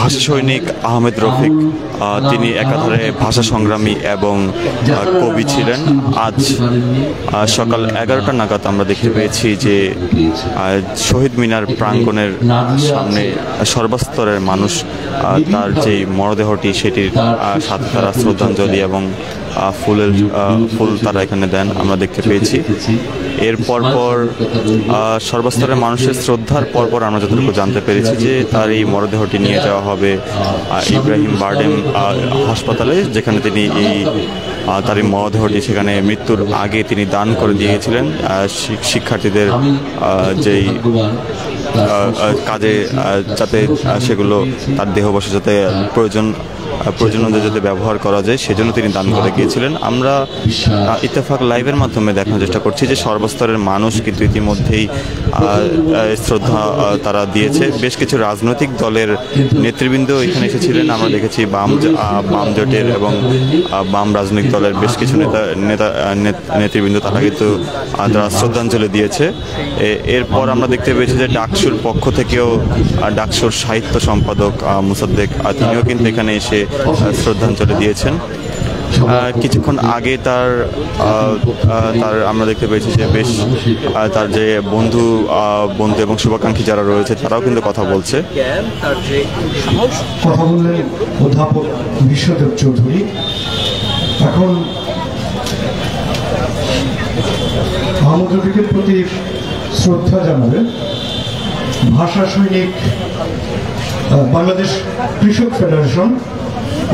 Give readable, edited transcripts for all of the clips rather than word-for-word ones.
ভাষা সৈনিক আহমেদ রফিক, তিনি একাধারে ভাষা সংগ্রামী এবং কবি ছিলেন। আজ সকাল 11টা নাগাদ আমরা দেখতে পেয়েছি যে শহীদ মিনার প্রাঙ্গণের সামনে সর্বস্তরের মানুষ তার যে মরদেহটি সেটির সাথে তারা শ্রদ্ধাঞ্জলি এবং ফুল তারা এখানে দেন আমরা দেখতে পেয়েছি। এর পরপর সর্বস্তরের মানুষের শ্রদ্ধার পরপর আমরা যতটুকু জানতে পেরেছি যে তার এই মরদেহটি নিয়ে যাওয়া হবে ইব্রাহিম বারডেম হাসপাতালে, যেখানে তিনি তার এই মরদেহটি সেখানে মৃত্যুর আগে তিনি দান করে দিয়েছিলেন শিক্ষার্থীদের যেই কাজে, যাতে সেগুলো তার দেহবশে যাতে প্রয়োজন অনুযায়ী যাতে ব্যবহার করা যায় সেজন্য তিনি দান করে গিয়েছিলেন। আমরা ইত্তেফাক লাইভের মাধ্যমে দেখানোর চেষ্টা করছি যে সর্বস্তরের মানুষ কিন্তু ইতিমধ্যেই শ্রদ্ধা তারা দিয়েছে। বেশ কিছু রাজনৈতিক দলের নেতৃবৃন্দ এখানে এসেছিলেন। আমরা দেখেছি বাম জোটের এবং বাম রাজনৈতিক দলের বেশ কিছু নেতৃবৃন্দ তারা কিন্তু তারা শ্রদ্ধাঞ্জলি দিয়েছে। এরপর আমরা দেখতে পেয়েছি যে ডাকসুর পক্ষ থেকেও ডাকসুর সাহিত্য সম্পাদক মুসাদ্দেক তিনিও কিন্তু এখানে এসে শ্রদ্ধাঞ্জলি দিয়েছেন। কিছুক্ষণ আগে তার আমরা দেখতে পেয়েছি যে বেশ তার যে বন্ধু এবং শুভাকাঙ্ক্ষী যারা রয়েছে তারাও কিন্তু কথা বলছে। কথা বললেন অধ্যাপক বিশ্বদেব চৌধুরী। এখন আহমদ রফিকের প্রতি শ্রদ্ধা জানাবেন ভাষা সৈনিক বাংলাদেশ কৃষক ফেডারেশন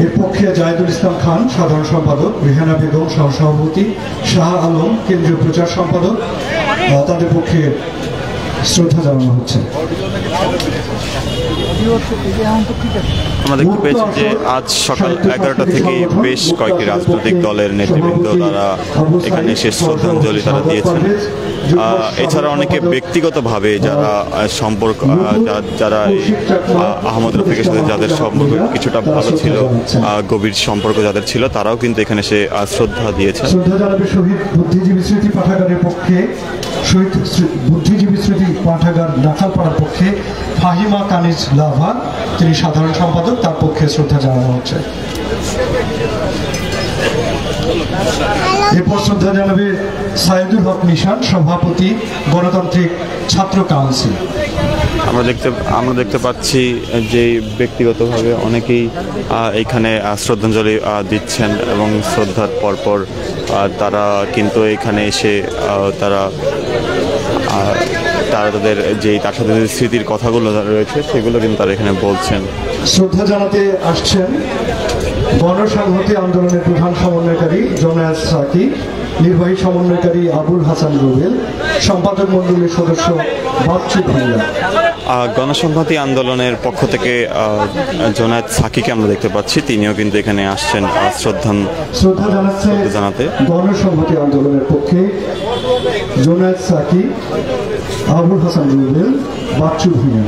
এর পক্ষে জাহিদুল ইসলাম খান সাধারণ সম্পাদক, রেহানা বেগম সহসভাপতি, শাহ আলম কেন্দ্রীয় প্রচার সম্পাদক, তাদের পক্ষে শ্রদ্ধা জানানো হচ্ছে। আমরা দেখতে পেয়েছি যে আজ সকাল 11টা থেকে বেশ কয়েকটি রাজনৈতিক দলের নেতৃবৃন্দ তারা এখানে এসে শ্রদ্ধাঞ্জলি তারা দিয়েছেন। এছাড়া অনেকে ব্যক্তিগতভাবে যারা যারা আহমদ রফিকের সাথে যাদের সম্পর্ক কিছুটা ভালো ছিল, গভীর সম্পর্ক যাদের ছিল, তারাও কিন্তু এখানে এসে শ্রদ্ধা দিয়েছেন। শ্রদ্ধা জানাবে শহীদ বুদ্ধিজীবী স্মৃতি পাঠাগারের পক্ষে, শহীদ বুদ্ধিজীবী স্মৃতি পাঠাগার নাখালপাড়ার পক্ষে ফাহিমা কানিজ লাভা, তিনি সাধারণ সম্পাদক, তার পক্ষে শ্রদ্ধা জানানো হচ্ছে। এরপর শ্রদ্ধা জানাবে সাইদুল হক নিশান, সভাপতি, গণতান্ত্রিক ছাত্র কাউন্সিল। আমরা দেখতে পাচ্ছি যে ব্যক্তিগতভাবে অনেকেই এখানে শ্রদ্ধাঞ্জলি দিচ্ছেন এবং শ্রদ্ধার পরপর তারা কিন্তু এখানে এসে তারা তাদের তার সাথে যে স্মৃতির কথাগুলো রয়েছে সেগুলো কিন্তু তারা এখানে বলছেন। শ্রদ্ধা জানাতে আসছেন গণসংহতি আন্দোলনের প্রধান সমন্বয়কারী জোনায়েদ সাকি, নির্বাহী সমন্বয়কারী আবুল হাসান রুবেল, সম্পাদক মণ্ডলীর সদস্য বাচ্চু ভূঁইয়া। গণসংহতি আন্দোলনের পক্ষ থেকে জোনায়েদ সাকিকে আমরা দেখতে পাচ্ছি, তিনিও কিন্তু এখানে আসছেন শ্রদ্ধা জানাতে। গণসংহতি আন্দোলনের পক্ষে জোনায়েদ সাকি, আবুল হাসান রুবেল, বাচ্চু ভূঁইয়া।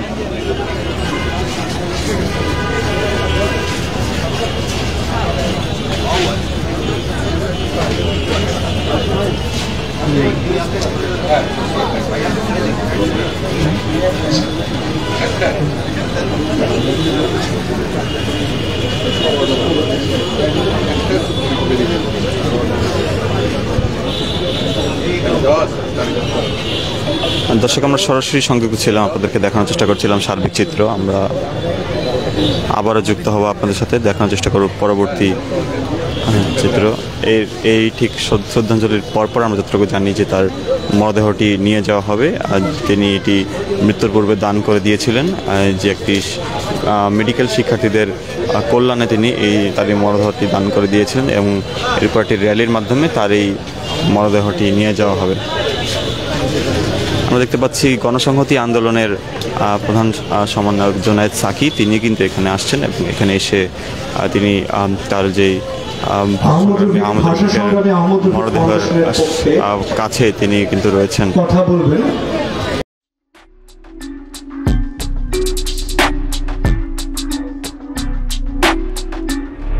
দর্শক, আমরা সরাসরি সংযুক্ত ছিলাম, আপনাদেরকে দেখানোর চেষ্টা করছিলাম সার্বিক চিত্র। আমরা আবারও যুক্ত হব আপনাদের সাথে, দেখানোর চেষ্টা করব পরবর্তী চিত্র। এই ঠিক শ্রদ্ধাঞ্জলির পরপর আমরা যতটুকু জানি যে তার মরদেহটি নিয়ে যাওয়া হবে। তিনি এটি মৃত্যুর পূর্বে দান করে দিয়েছিলেন, যে একটি মেডিকেল শিক্ষার্থীদের কল্যাণে তিনি তার এই মরদেহটি দান করে দিয়েছিলেন এবং এরপর একটি র্যালির মাধ্যমে তার এই মরদেহটি নিয়ে যাওয়া হবে। আমরা দেখতে পাচ্ছি গণসংহতি আন্দোলনের প্রধান সমন্বয়ক জোনায়েদ সাকি, তিনি কিন্তু এখানে আসছেন এবং এখানে এসে তিনি তার যেই মরদেহের কাছে তিনি কিন্তু রয়েছেন। কথা বলবেন